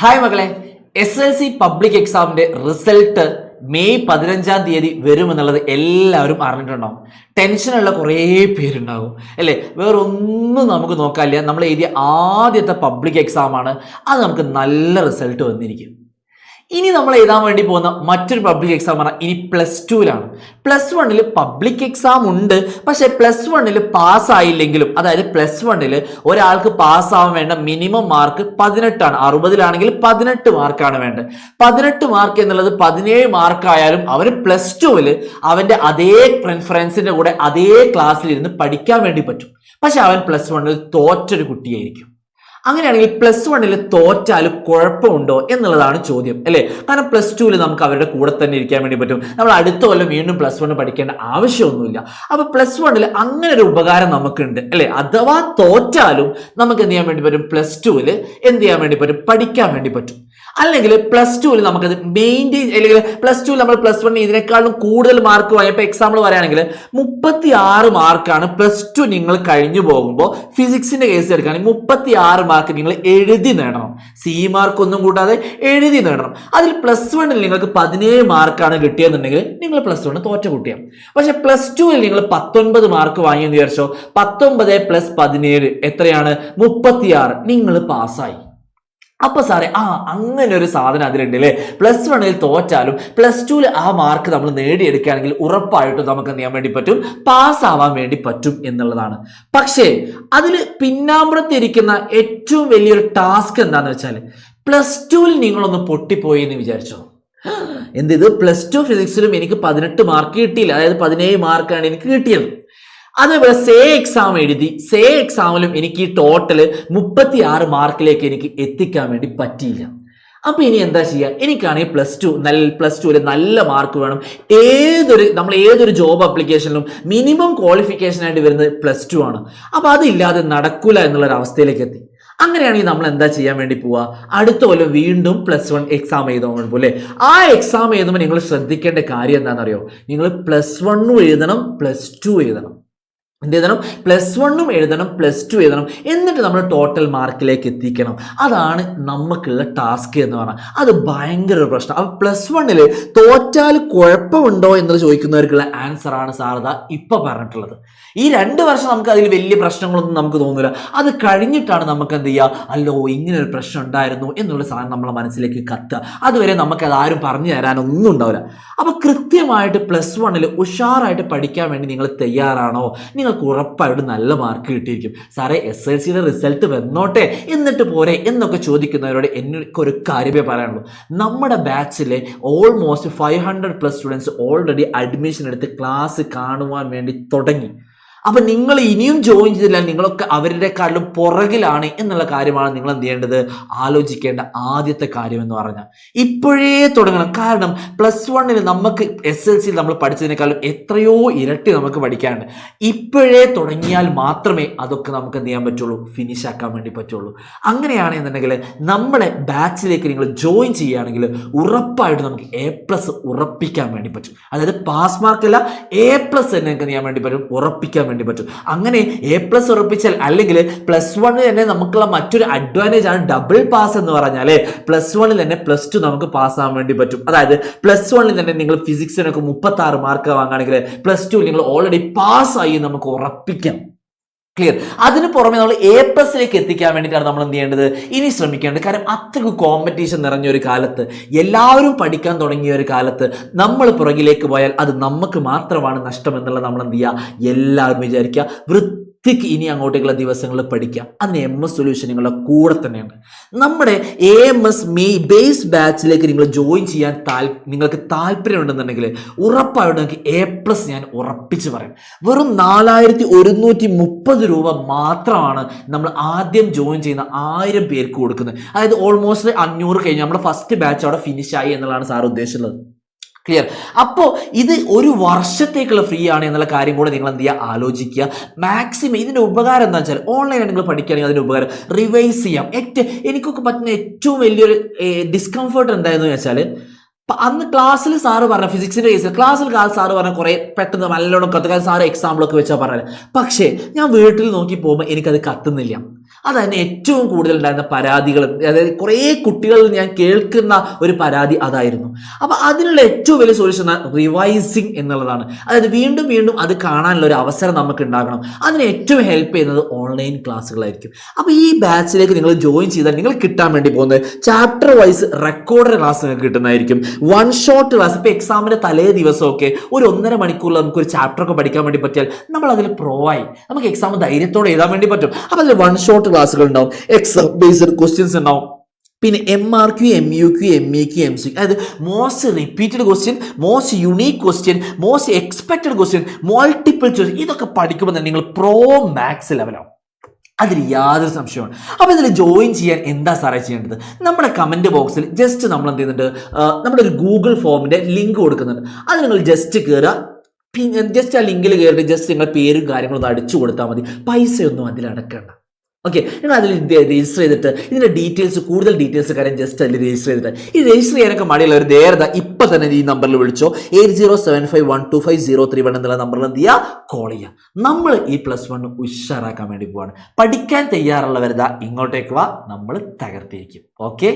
Hi മകളെ, SLC public എക്സാമിന്റെ result May 15 വരുമെന്നുള്ളത് എല്ലാവരും അറിഞ്ഞിട്ടുണ്ടാവും. ടെൻഷനുള്ള കുറേ പേരുണ്ടാകും അല്ലേ? വേറൊന്നും നമുക്ക് നോക്കാനില്ല. നമ്മൾ എഴുതിയ ആദ്യത്തെ പബ്ലിക് എക്സാം ആണ്. അത് നമുക്ക് നല്ല റിസൾട്ട് വന്നിരിക്കും. ഇനി നമ്മൾ എഴുതാൻ വേണ്ടി പോകുന്ന മറ്റൊരു പബ്ലിക് എക്സാം പറഞ്ഞാൽ ഇനി +2ലാണ്. +1 പബ്ലിക് എക്സാം ഉണ്ട്. പക്ഷേ +1 പാസ്സായില്ലെങ്കിലും, അതായത് +1 ഒരാൾക്ക് പാസ്സാവാൻ വേണ്ട മിനിമം മാർക്ക് 18ആണ്. 60-ലാണെങ്കിൽ 18 മാർക്കാണ് വേണ്ടത്. 18 മാർക്ക് എന്നുള്ളത് 17 മാർക്കായാലും അവന് +2 അവന്റെ അതേ ഫ്രണ്ട്സിന്റെ കൂടെ അതേ ക്ലാസ്സിൽ ഇരുന്ന് പഠിക്കാൻ വേണ്ടി പറ്റും. പക്ഷെ അവൻ +1 തോറ്റൊരു കുട്ടിയായിരിക്കും. അങ്ങനെയാണെങ്കിൽ +1 തോറ്റാൽ കുഴപ്പമുണ്ടോ എന്നുള്ളതാണ് ചോദ്യം അല്ലേ? കാരണം +2 നമുക്ക് അവരുടെ കൂടെ തന്നെ ഇരിക്കാൻ വേണ്ടി പറ്റും. നമ്മൾ അടുത്ത കൊല്ലം വീണ്ടും +1 പഠിക്കേണ്ട ആവശ്യമൊന്നുമില്ല. അപ്പൊ +1 അങ്ങനെ ഒരു ഉപകാരം നമുക്കുണ്ട് അല്ലെ? അഥവാ തോറ്റാലും നമുക്ക് എന്ത് ചെയ്യാൻ വേണ്ടി പറ്റും? +2 എന്ത് ചെയ്യാൻ വേണ്ടി പറ്റും? പഠിക്കാൻ വേണ്ടി പറ്റും. അല്ലെങ്കിൽ +2 നമുക്കത് മെയിൻറ്റെയിൻ, അല്ലെങ്കിൽ +2 നമ്മൾ +1 ഇതിനേക്കാളും കൂടുതൽ മാർക്ക് വാങ്ങിയ, ഇപ്പൊ എക്സാമ്പിൾ പറയുകയാണെങ്കിൽ 36 മാർക്കാണ് +2 നിങ്ങൾ കഴിഞ്ഞു പോകുമ്പോൾ ഫിസിക്സിന്റെ കേസ് എടുക്കുകയാണെങ്കിൽ 36 മാർക്ക് നിങ്ങൾ എഴുതി നേടണം. സി മാർക്ക് ഒന്നും കൂടാതെ എഴുതി നേടണം. അതിൽ +1 നിങ്ങൾക്ക് 17 മാർക്കാണ് കിട്ടിയെന്നുണ്ടെങ്കിൽ നിങ്ങൾ +1 തോറ്റ കുട്ടിയാണ്. പക്ഷെ +2 നിങ്ങൾ 19 മാർക്ക് വാങ്ങിയെന്ന് വിചാരിച്ചോ, 19 + 17 എത്രയാണ്? 36. നിങ്ങൾ പാസ്സായി. അപ്പൊ സാറേ, അങ്ങനെ ഒരു സാധനം അതിലുണ്ട് അല്ലേ? +1 തോറ്റാലും +2 ആ മാർക്ക് നമ്മൾ നേടിയെടുക്കുകയാണെങ്കിൽ ഉറപ്പായിട്ടും നമുക്ക് എന്ത് ചെയ്യാൻ വേണ്ടി പറ്റും? പാസ്സാവാൻ വേണ്ടി പറ്റും എന്നുള്ളതാണ്. പക്ഷേ അതിൽ പിന്നാമ്പുറത്തിരിക്കുന്ന ഏറ്റവും വലിയൊരു ടാസ്ക് എന്താന്ന് വെച്ചാൽ, +2 നിങ്ങളൊന്ന് പൊട്ടിപ്പോയി എന്ന് വിചാരിച്ചോ. ഇത് +2 ഫിസിക്സിലും എനിക്ക് 18 മാർക്ക് കിട്ടിയില്ല, അതായത് 17 മാർക്കാണ് എനിക്ക് കിട്ടിയത്. അതേപോലെ സേ എക്സാം എഴുതി, സേ എക്സാമിലും എനിക്ക് ഈ ടോട്ടൽ 36 മാർക്കിലേക്ക് എനിക്ക് എത്തിക്കാൻ വേണ്ടി പറ്റിയില്ല. അപ്പൊ ഇനി എന്താ ചെയ്യുക? എനിക്കാണെങ്കിൽ +2 നല്ല മാർക്ക് വേണം. നമ്മൾ ഏതൊരു ജോബ് ആപ്ലിക്കേഷനിലും മിനിമം ക്വാളിഫിക്കേഷൻ ആയിട്ട് വരുന്നത് +2 ആണ്. അപ്പൊ അതില്ലാതെ നടക്കൂല എന്നുള്ളൊരു അവസ്ഥയിലേക്ക് എത്തി. അങ്ങനെയാണെങ്കിൽ നമ്മൾ എന്താ ചെയ്യാൻ വേണ്ടി പോവുക? അടുത്ത കൊല്ലം വീണ്ടും +1 എക്സാം എഴുതാൻ പോലെ. ആ എക്സാം എഴുതുമ്പോൾ നിങ്ങൾ ശ്രദ്ധിക്കേണ്ട കാര്യം എന്താണെന്നറിയോ? നിങ്ങൾ +1 എഴുതണം, +2 എഴുതണം. എന്ത് എഴുതണം? +1 എഴുതണം, +2 എഴുതണം. എന്നിട്ട് നമ്മൾ ടോട്ടൽ മാർക്കിലേക്ക് എത്തിക്കണം. അതാണ് നമുക്കുള്ള ടാസ്ക് എന്ന് പറഞ്ഞാൽ. അത് ഭയങ്കര ഒരു പ്രശ്നം. അപ്പൊ +1 തോറ്റാൽ കുഴപ്പമുണ്ടോ എന്ന് ചോദിക്കുന്നവർക്കുള്ള ആൻസർ ആണ് സാറത ഇപ്പൊ പറഞ്ഞിട്ടുള്ളത്. ഈ 2 വർഷം നമുക്ക് അതിൽ വലിയ പ്രശ്നങ്ങളൊന്നും നമുക്ക് തോന്നില്ല. അത് കഴിഞ്ഞിട്ടാണ് നമുക്ക് എന്ത് ചെയ്യുക? അല്ലോ, ഇങ്ങനെ ഒരു പ്രശ്നം ഉണ്ടായിരുന്നു എന്നുള്ള സാധനം നമ്മളെ മനസ്സിലേക്ക് കത്തുക. അതുവരെ നമുക്ക് അത് ആരും പറഞ്ഞു തരാനൊന്നും ഉണ്ടാവില്ല. അപ്പൊ കൃത്യമായിട്ട് +1 ഉഷാറായിട്ട് പഠിക്കാൻ വേണ്ടി നിങ്ങൾ തയ്യാറാണോ? നിങ്ങൾക്ക് ഉറപ്പായിട്ടും നല്ല മാർക്ക് കിട്ടിയിരിക്കും. സാറേ, SLCയുടെ റിസൾട്ട് വന്നോട്ടെ എന്നിട്ട് പോരെ എന്നൊക്കെ ചോദിക്കുന്നവരോട് എനിക്കൊരു കാര്യമേ പറയാനുള്ളൂ. നമ്മുടെ ബാച്ചിലെ ഓൾമോസ്റ്റ് 500+ സ്റ്റുഡൻസ് ഓൾറെഡി അഡ്മിഷൻ എടുത്ത് ക്ലാസ് കാണുവാൻ വേണ്ടി തുടങ്ങി. അപ്പൊ നിങ്ങൾ ഇനിയും ജോയിൻ ചെയ്തില്ല, നിങ്ങളൊക്കെ അവരുടെക്കാട്ടിലും പുറകിലാണ് എന്നുള്ള കാര്യമാണ് നിങ്ങൾ എന്ത് ചെയ്യേണ്ടത്? ആലോചിക്കേണ്ട ആദ്യത്തെ കാര്യം എന്ന് പറഞ്ഞാൽ ഇപ്പോഴേ തുടങ്ങണം. കാരണം +1 നമുക്ക് SLC നമ്മൾ പഠിച്ചതിനേക്കാളും എത്രയോ ഇരട്ടി നമുക്ക് പഠിക്കാനുണ്ട്. ഇപ്പോഴേ തുടങ്ങിയാൽ മാത്രമേ അതൊക്കെ നമുക്ക് എന്ത് ചെയ്യാൻ പറ്റുള്ളൂ? ഫിനിഷ് ആക്കാൻ വേണ്ടി പറ്റുള്ളൂ. അങ്ങനെയാണെന്നുണ്ടെങ്കിൽ നമ്മളെ ബാച്ചിലേക്ക് നിങ്ങൾ ജോയിൻ ചെയ്യുകയാണെങ്കിൽ ഉറപ്പായിട്ട് നമുക്ക് A+ ഉറപ്പിക്കാൻ വേണ്ടി പറ്റും. അതായത് പാസ് മാർക്കല്ല, A+ തന്നെ നിങ്ങൾക്ക് ചെയ്യാൻ വേണ്ടി പറ്റും, ഉറപ്പിക്കാൻ വേണ്ടി പറ്റും. അങ്ങനെ A+ ഉറപ്പിച്ചാൽ, അല്ലെങ്കിൽ +1 തന്നെ നമുക്കുള്ള മറ്റൊരു അഡ്വാൻറ്റേജ് ആണ് ഡബിൾ പാസ് എന്ന് പറഞ്ഞാല് +1 തന്നെ +2 നമുക്ക് പാസ് ആവാൻ വേണ്ടി പറ്റും. അതായത് +1 തന്നെ നിങ്ങൾ ഫിസിക്സിനൊക്കെ 36 മാർക്ക് വാങ്ങുകയാണെങ്കിൽ +2 നിങ്ങൾ ഓൾറെഡി പാസ്സായി നമുക്ക് ഉറപ്പിക്കാം. ക്ലിയർ? അതിന് പുറമെ നമ്മൾ A+ എത്തിക്കാൻ വേണ്ടിയിട്ടാണ് നമ്മൾ എന്ത് ചെയ്യേണ്ടത്? ഇനി ശ്രമിക്കേണ്ടത്. കാരണം അത്രയ്ക്ക് കോമ്പറ്റീഷൻ നിറഞ്ഞ ഒരു കാലത്ത്, എല്ലാവരും പഠിക്കാൻ തുടങ്ങിയ ഒരു കാലത്ത് നമ്മൾ പുറകിലേക്ക് പോയാൽ അത് നമുക്ക് മാത്രമാണ് നഷ്ടം എന്നുള്ളത് നമ്മൾ എന്ത് ചെയ്യുക? എല്ലാവരും വിചാരിക്കുക. വൃത്തിക്ക് ഇനി അങ്ങോട്ടേക്കുള്ള ദിവസങ്ങളിൽ പഠിക്കുക. അന്ന് MS സൊല്യൂഷൻ നിങ്ങളുടെ കൂടെ തന്നെയുണ്ട്. നമ്മുടെ AMS ബേസ് ബാച്ചിലേക്ക് നിങ്ങൾ ജോയിൻ ചെയ്യാൻ നിങ്ങൾക്ക് താല്പര്യമുണ്ടെന്നുണ്ടെങ്കിൽ ഉറപ്പായിട്ടും നിങ്ങൾക്ക് A+ ഞാൻ ഉറപ്പിച്ച് പറയും. വെറും 4130 രൂപ മാത്രമാണ് നമ്മൾ ആദ്യം ജോയിൻ ചെയ്യുന്ന 1000 പേർക്ക് കൊടുക്കുന്നത്. അതായത് ഓൾമോസ്റ്റ് 500 കഴിഞ്ഞ് നമ്മുടെ ഫസ്റ്റ് ബാച്ച് അവിടെ ഫിനിഷ് ആയി എന്നുള്ളതാണ് സാർ ഉദ്ദേശിച്ചുള്ളത്. ക്ലിയർ? അപ്പോൾ ഇത് ഒരു വർഷത്തേക്കുള്ള ഫ്രീ ആണ് എന്നുള്ള കാര്യം കൂടെ നിങ്ങൾ എന്ത് ചെയ്യുക? ആലോചിക്കുക. മാക്സിമം ഇതിൻ്റെ ഉപകാരം എന്താ വെച്ചാൽ, ഓൺലൈനായി നിങ്ങൾ പഠിക്കുകയാണെങ്കിൽ അതിൻ്റെ ഉപകാരം റിവൈസ് ചെയ്യാം. എനിക്കൊക്കെ പറ്റുന്ന ഏറ്റവും വലിയൊരു ഡിസ്കംഫർട്ട് എന്തായെന്ന് വെച്ചാൽ, അന്ന് ക്ലാസ്സിൽ സാറ് പറഞ്ഞ ഫിസിക്സിന്റെ കേസിൽ ക്ലാസ്സിൽ സാറ് പറഞ്ഞ കുറെ പെട്ടെന്ന് നല്ലോണം കത്തുക സാറ് എക്സാമ്പിളൊക്കെ വെച്ചാൽ പറഞ്ഞത്. പക്ഷേ ഞാൻ വീട്ടിൽ നോക്കി പോകുമ്പോൾ എനിക്കത് കത്തുന്നില്ല. അതാണ് ഏറ്റവും കൂടുതൽ ഉണ്ടായിരുന്ന പരാതികളും, അതായത് കുറേ കുട്ടികളിൽ ഞാൻ കേൾക്കുന്ന ഒരു പരാതി അതായിരുന്നു. അപ്പൊ അതിനുള്ള ഏറ്റവും വലിയ സൊല്യൂഷൻ റിവൈസിങ് എന്നുള്ളതാണ്. അതായത് വീണ്ടും വീണ്ടും അത് കാണാനുള്ള ഒരു അവസരം നമുക്ക് ഉണ്ടാകണം. അതിന് ഏറ്റവും ഹെൽപ്പ് ചെയ്യുന്നത് ഓൺലൈൻ ക്ലാസ്സുകളായിരിക്കും. അപ്പൊ ഈ ബാച്ചിലേക്ക് നിങ്ങൾ ജോയിൻ ചെയ്താൽ നിങ്ങൾ കിട്ടാൻ വേണ്ടി പോകുന്നത് ചാപ്റ്റർ വൈസ് റെക്കോർഡഡ് ക്ലാസ് നിങ്ങൾക്ക് കിട്ടുന്നതായിരിക്കും. One shot class. ഇപ്പൊ എക്സാമിന്റെ തലേ ദിവസമൊക്കെ ഒരു 1.5 മണിക്കൂറിൽ നമുക്ക് ഒരു ചാപ്റ്റർ ഒക്കെ പഠിക്കാൻ വേണ്ടി പറ്റിയാൽ നമ്മൾ അതിൽ പ്രോ ആയി, നമുക്ക് എക്സാം ധൈര്യത്തോടെ എഴുതാൻ വേണ്ടി പറ്റും. അപ്പൊ അതിൽ വൺ ഷോട്ട് ക്ലാസ്സുകൾ ഉണ്ടാവും, എക്സാം ബേസ്ഡ് ക്വസ്റ്റ്യൻസ് ഉണ്ടാവും, പിന്നെ MRQ, MUQ, MEQ, MCQ, അതായത് most repeated question, most unique question, most expected question, multiple choice, ഇതൊക്കെ പഠിക്കുമ്പോൾ തന്നെ നിങ്ങൾ പ്രോ മാത്സ് ലെവലാവും. അതിൽ യാതൊരു സംശയമാണ്. അപ്പോൾ ഇതിൽ ജോയിൻ ചെയ്യാൻ എന്താ സാറേ ചെയ്യേണ്ടത്? നമ്മുടെ കമൻറ്റ് ബോക്സിൽ ജസ്റ്റ് നമ്മൾ എന്ത് ചെയ്യുന്നുണ്ട്, നമ്മുടെ ഒരു ഗൂഗിൾ ഫോമിൻ്റെ ലിങ്ക് കൊടുക്കുന്നുണ്ട്. അത് നിങ്ങൾ ജസ്റ്റ് കയറുക, പിന്നെ ജസ്റ്റ് ആ ലിങ്കിൽ കയറിയിട്ട് ജസ്റ്റ് നിങ്ങളുടെ പേരും കാര്യങ്ങളും ഒന്ന് അടിച്ചു കൊടുത്താൽ മതി. പൈസയൊന്നും അതിൽ അടക്കണ്ട. ഓക്കെ, നിങ്ങൾ അതിൽ രജിസ്റ്റർ ചെയ്തിട്ട് ഇതിൻ്റെ ഡീറ്റെയിൽസ്, കൂടുതൽ ഡീറ്റെയിൽസ് കാര്യം ജസ്റ്റ് അതിൽ രജിസ്റ്റർ ചെയ്തിട്ട്, ഈ രജിസ്റ്റർ ചെയ്യാനൊക്കെ മടിയുള്ളവർ നേരത്തെ ഇപ്പം തന്നെ ഈ നമ്പറിൽ വിളിച്ചോ. 8075125031 എന്നുള്ള നമ്പറിൽ എന്ത് ചെയ്യുക, കോൾ ചെയ്യുക. നമ്മൾ ഈ +1 ഉഷാറാക്കാൻ വേണ്ടി പോവാണ്. പഠിക്കാൻ തയ്യാറുള്ളവരുതാ ഇങ്ങോട്ടേക്ക് വാ, നമ്മൾ തകർത്തിരിക്കും. ഓക്കെ.